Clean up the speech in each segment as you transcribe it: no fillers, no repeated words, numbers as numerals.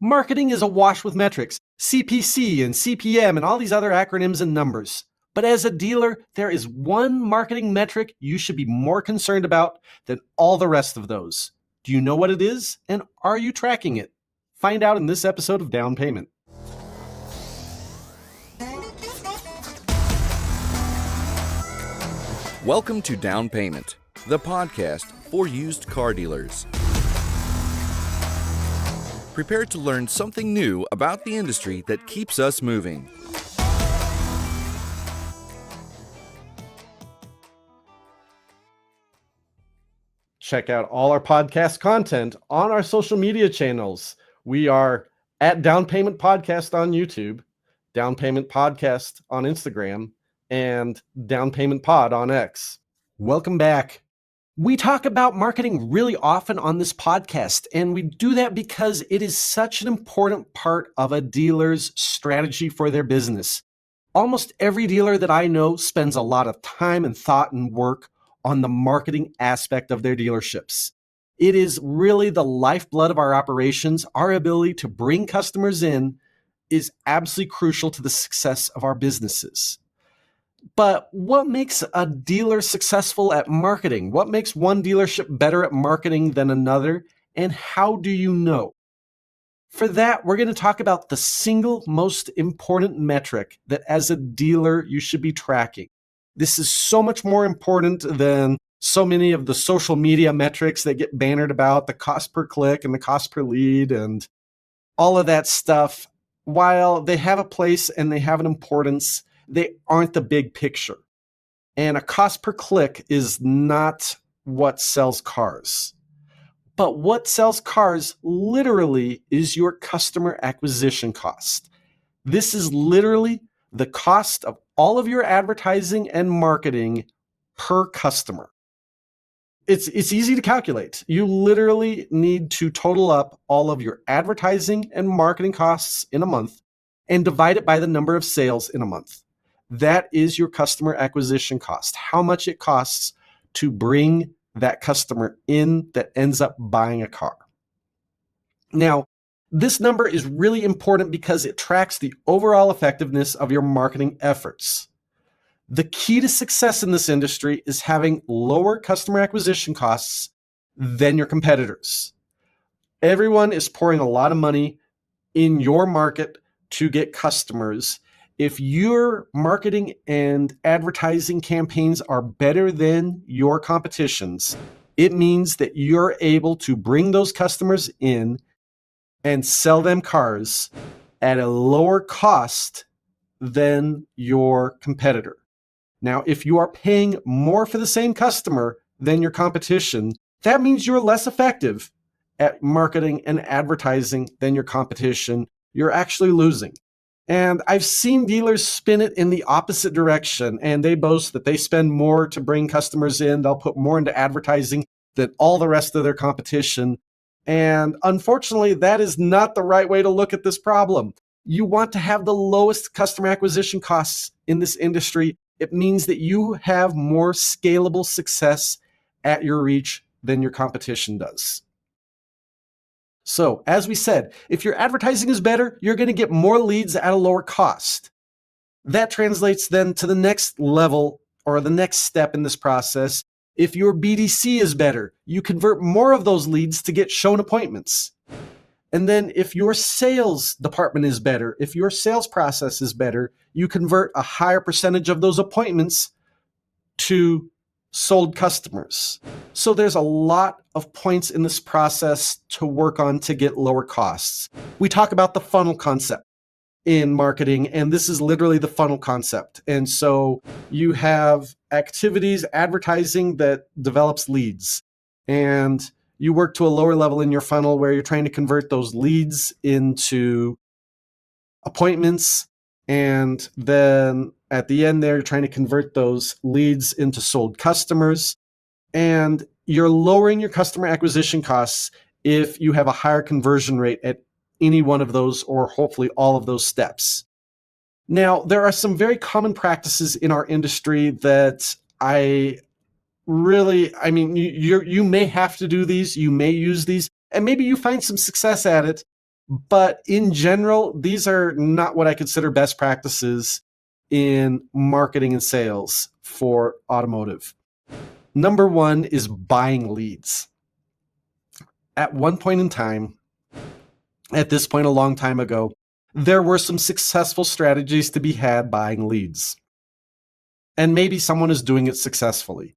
Marketing is awash with metrics, CPC and CPM and all these other acronyms and numbers. But as a dealer, there is one marketing metric you should be more concerned about than all the rest of those. Do you know what it is, and are you tracking it? Find out in this episode of Down Payment. Welcome to Down Payment, the podcast for used car dealers. Prepare to learn something new about the industry that keeps us moving. Check out all our podcast content on our social media channels. We are at Down Payment Podcast on YouTube, Down Payment Podcast on Instagram, and Down Payment Pod on X. Welcome back. We talk about marketing really often on this podcast, and we do that because it is such an important part of a dealer's strategy for their business. Almost every dealer that I know spends a lot of time and thought and work on the marketing aspect of their dealerships. It is really the lifeblood of our operations. Our ability to bring customers in is absolutely crucial to the success of our businesses. But what makes a dealer successful at marketing? What makes one dealership better at marketing than another? And how do you know? For that, we're going to talk about the single most important metric that as a dealer you should be tracking. This is so much more important than so many of the social media metrics that get bannered about, the cost per click and the cost per lead and all of that stuff. While they have a place and they have an importance, they aren't the big picture. And a cost per click is not what sells cars. But what sells cars literally is your customer acquisition cost. This is literally the cost of all of your advertising and marketing per customer. It's easy to calculate. You literally need to total up all of your advertising and marketing costs in a month and divide it by the number of sales in a month. That is your customer acquisition cost, how much it costs to bring that customer in that ends up buying a car. Now, this number is really important because it tracks the overall effectiveness of your marketing efforts. The key to success in this industry is having lower customer acquisition costs than your competitors. Everyone is pouring a lot of money in your market to get customers. If your marketing and advertising campaigns are better than your competition's, it means that you're able to bring those customers in and sell them cars at a lower cost than your competitor. Now, if you are paying more for the same customer than your competition, that means you're less effective at marketing and advertising than your competition. You're actually losing. And I've seen dealers spin it in the opposite direction, and they boast that they spend more to bring customers in. They'll put more into advertising than all the rest of their competition. And unfortunately, that is not the right way to look at this problem. You want to have the lowest customer acquisition costs in this industry. It means that you have more scalable success at your reach than your competition does. So, as we said, if your advertising is better, you're going to get more leads at a lower cost. That translates then to the next level or the next step in this process. If your BDC is better, you convert more of those leads to get shown appointments. And then if your sales department is better, if your sales process is better, you convert a higher percentage of those appointments to sold customers. So there's a lot of points in this process to work on to get lower costs. We talk about the funnel concept in marketing, and this is literally the funnel concept. And so you have activities, advertising that develops leads, and you work to a lower level in your funnel where you're trying to convert those leads into appointments. And then at the end there, you're trying to convert those leads into sold customers. And you're lowering your customer acquisition costs if you have a higher conversion rate at any one of those, or hopefully all of those steps. Now, there are some very common practices in our industry that you may have to do these, you may use these, and maybe you find some success at it, But in general, these are not what I consider best practices in marketing and sales for automotive. Number one is buying leads. At one point in time, at this point a long time ago, there were some successful strategies to be had buying leads. And maybe someone is doing it successfully.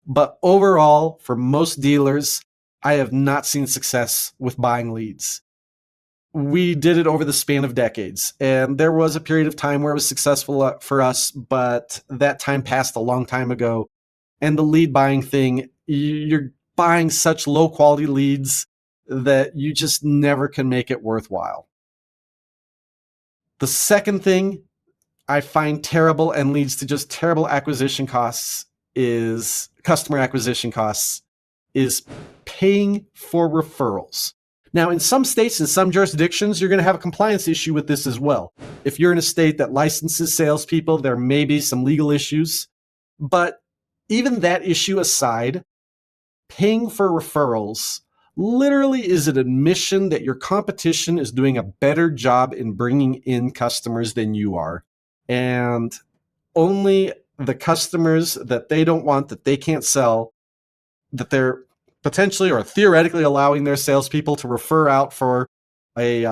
But overall, for most dealers, I have not seen success with buying leads. We did it over the span of decades, and there was a period of time where it was successful for us, but that time passed a long time ago. And the lead buying thing, you're buying such low quality leads that you just never can make it worthwhile. The second thing I find terrible and leads to just terrible acquisition costs is customer acquisition costs is paying for referrals. Now, in some states and some jurisdictions, you're going to have a compliance issue with this as well. If you're in a state that licenses salespeople, there may be some legal issues. But even that issue aside, paying for referrals literally is an admission that your competition is doing a better job in bringing in customers than you are. And only the customers that they don't want, that they can't sell, that they're potentially or theoretically allowing their salespeople to refer out for a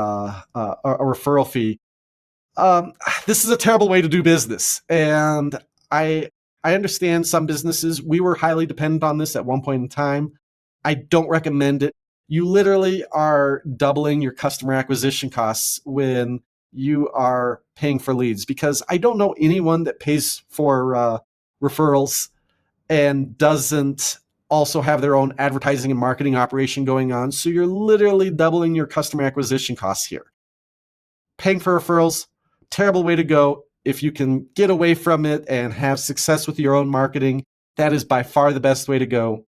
referral fee. This is a terrible way to do business. And I understand some businesses, we were highly dependent on this at one point in time. I don't recommend it. You literally are doubling your customer acquisition costs when you are paying for leads, because I don't know anyone that pays for referrals and doesn't also have their own advertising and marketing operation going on. So you're literally doubling your customer acquisition costs here. Paying for referrals, terrible way to go. If you can get away from it and have success with your own marketing, that is by far the best way to go.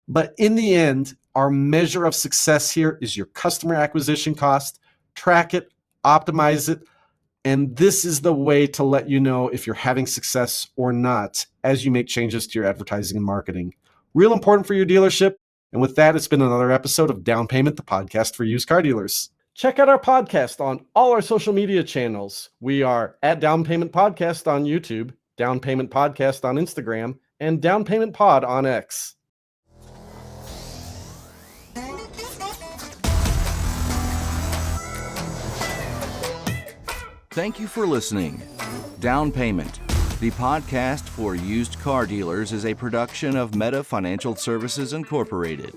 But in the end, our measure of success here is your customer acquisition cost. Track it, optimize it, and this is the way to let you know if you're having success or not as you make changes to your advertising and marketing. Real important for your dealership. And with that, it's been another episode of Down Payment, the podcast for used car dealers. Check out our podcast on all our social media channels. We are at Down Payment Podcast on YouTube, Down Payment Podcast on Instagram, and Down Payment Pod on X. Thank you for listening. Down Payment, the podcast for used car dealers, is a production of Meta Financial Services Incorporated.